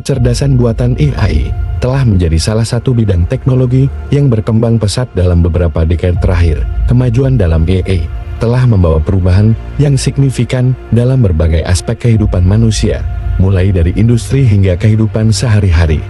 Kecerdasan buatan AI telah menjadi salah satu bidang teknologi yang berkembang pesat dalam beberapa dekade terakhir. Kemajuan dalam AI telah membawa perubahan yang signifikan dalam berbagai aspek kehidupan manusia, mulai dari industri hingga kehidupan sehari-hari.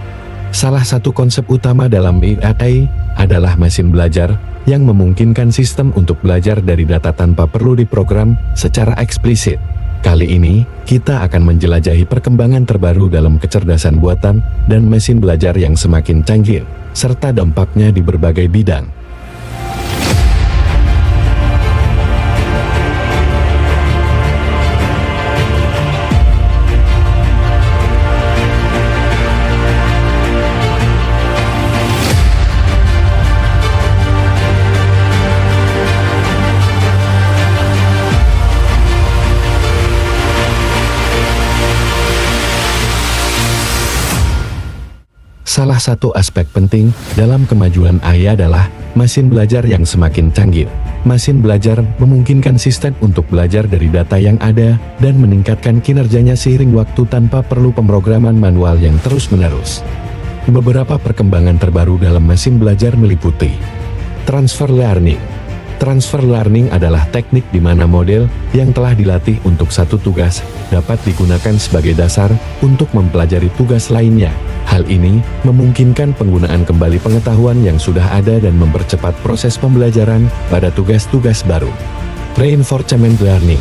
Salah satu konsep utama dalam AI adalah mesin belajar yang memungkinkan sistem untuk belajar dari data tanpa perlu diprogram secara eksplisit. Kali ini, kita akan menjelajahi perkembangan terbaru dalam kecerdasan buatan dan mesin belajar yang semakin canggih, serta dampaknya di berbagai bidang. Salah satu aspek penting dalam kemajuan AI adalah mesin belajar yang semakin canggih. Mesin belajar memungkinkan sistem untuk belajar dari data yang ada dan meningkatkan kinerjanya seiring waktu tanpa perlu pemrograman manual yang terus-menerus. Beberapa perkembangan terbaru dalam mesin belajar meliputi transfer learning. Transfer learning adalah teknik di mana model yang telah dilatih untuk satu tugas dapat digunakan sebagai dasar untuk mempelajari tugas lainnya. Hal ini memungkinkan penggunaan kembali pengetahuan yang sudah ada dan mempercepat proses pembelajaran pada tugas-tugas baru. Reinforcement learning.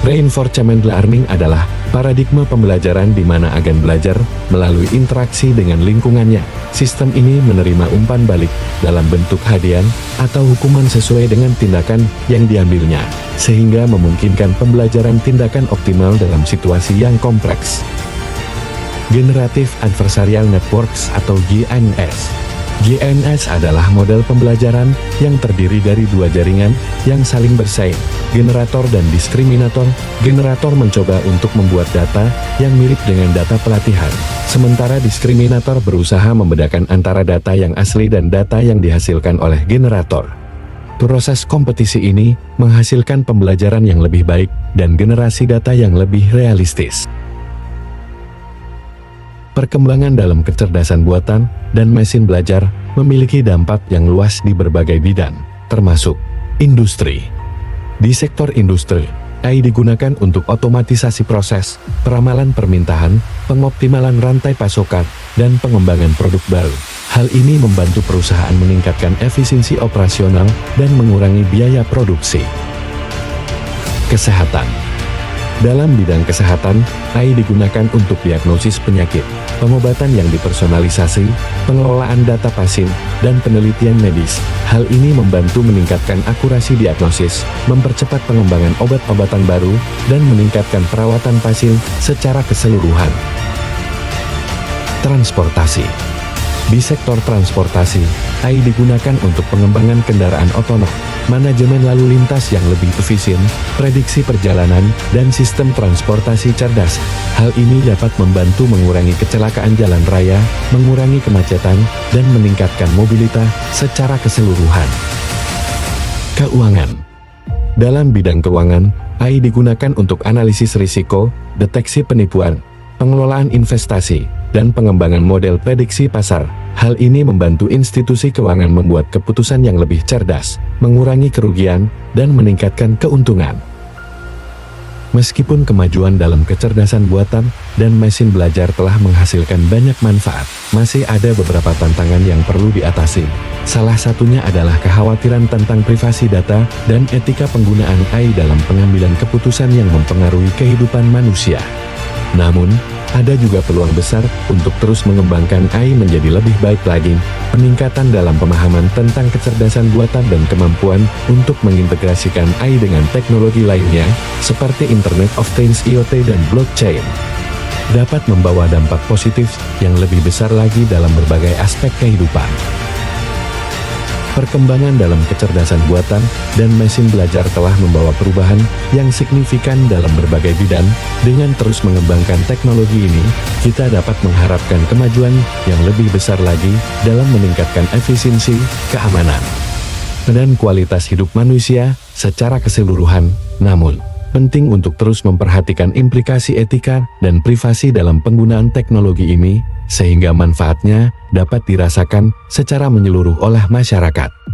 Reinforcement learning adalah paradigma pembelajaran di mana agen belajar melalui interaksi dengan lingkungannya. Sistem ini menerima umpan balik dalam bentuk hadiah atau hukuman sesuai dengan tindakan yang diambilnya, sehingga memungkinkan pembelajaran tindakan optimal dalam situasi yang kompleks. Generative Adversarial Networks atau GNS. GNS adalah model pembelajaran yang terdiri dari dua jaringan yang saling bersaing, generator dan diskriminator. Generator mencoba untuk membuat data yang mirip dengan data pelatihan, sementara diskriminator berusaha membedakan antara data yang asli dan data yang dihasilkan oleh generator. Proses kompetisi ini menghasilkan pembelajaran yang lebih baik dan generasi data yang lebih realistis. Perkembangan dalam kecerdasan buatan dan mesin belajar memiliki dampak yang luas di berbagai bidang, termasuk industri. Di sektor industri, AI digunakan untuk otomatisasi proses, peramalan permintaan, pengoptimalan rantai pasokan, dan pengembangan produk baru. Hal ini membantu perusahaan meningkatkan efisiensi operasional dan mengurangi biaya produksi. Kesehatan. Dalam bidang kesehatan, AI digunakan untuk diagnosis penyakit, pengobatan yang dipersonalisasi, pengelolaan data pasien, dan penelitian medis. Hal ini membantu meningkatkan akurasi diagnosis, mempercepat pengembangan obat-obatan baru, dan meningkatkan perawatan pasien secara keseluruhan. Transportasi. Di sektor transportasi, AI digunakan untuk pengembangan kendaraan otonom, manajemen lalu lintas yang lebih efisien, prediksi perjalanan, dan sistem transportasi cerdas. Hal ini dapat membantu mengurangi kecelakaan jalan raya, mengurangi kemacetan, dan meningkatkan mobilitas secara keseluruhan. Keuangan. Dalam bidang keuangan, AI digunakan untuk analisis risiko, deteksi penipuan, pengelolaan investasi, dan pengembangan model prediksi pasar. Hal ini membantu institusi keuangan membuat keputusan yang lebih cerdas, mengurangi kerugian, dan meningkatkan keuntungan. Meskipun kemajuan dalam kecerdasan buatan dan mesin belajar telah menghasilkan banyak manfaat, masih ada beberapa tantangan yang perlu diatasi. Salah satunya adalah kekhawatiran tentang privasi data dan etika penggunaan AI dalam pengambilan keputusan yang mempengaruhi kehidupan manusia. Namun, ada juga peluang besar untuk terus mengembangkan AI menjadi lebih baik lagi. Peningkatan dalam pemahaman tentang kecerdasan buatan dan kemampuan untuk mengintegrasikan AI dengan teknologi lainnya, seperti Internet of Things (IoT) dan blockchain, dapat membawa dampak positif yang lebih besar lagi dalam berbagai aspek kehidupan. Perkembangan dalam kecerdasan buatan dan mesin belajar telah membawa perubahan yang signifikan dalam berbagai bidang. Dengan terus mengembangkan teknologi ini, kita dapat mengharapkan kemajuan yang lebih besar lagi dalam meningkatkan efisiensi, keamanan, dan kualitas hidup manusia secara keseluruhan. Namun, Penting untuk terus memperhatikan implikasi etika dan privasi dalam penggunaan teknologi ini, sehingga manfaatnya dapat dirasakan secara menyeluruh oleh masyarakat.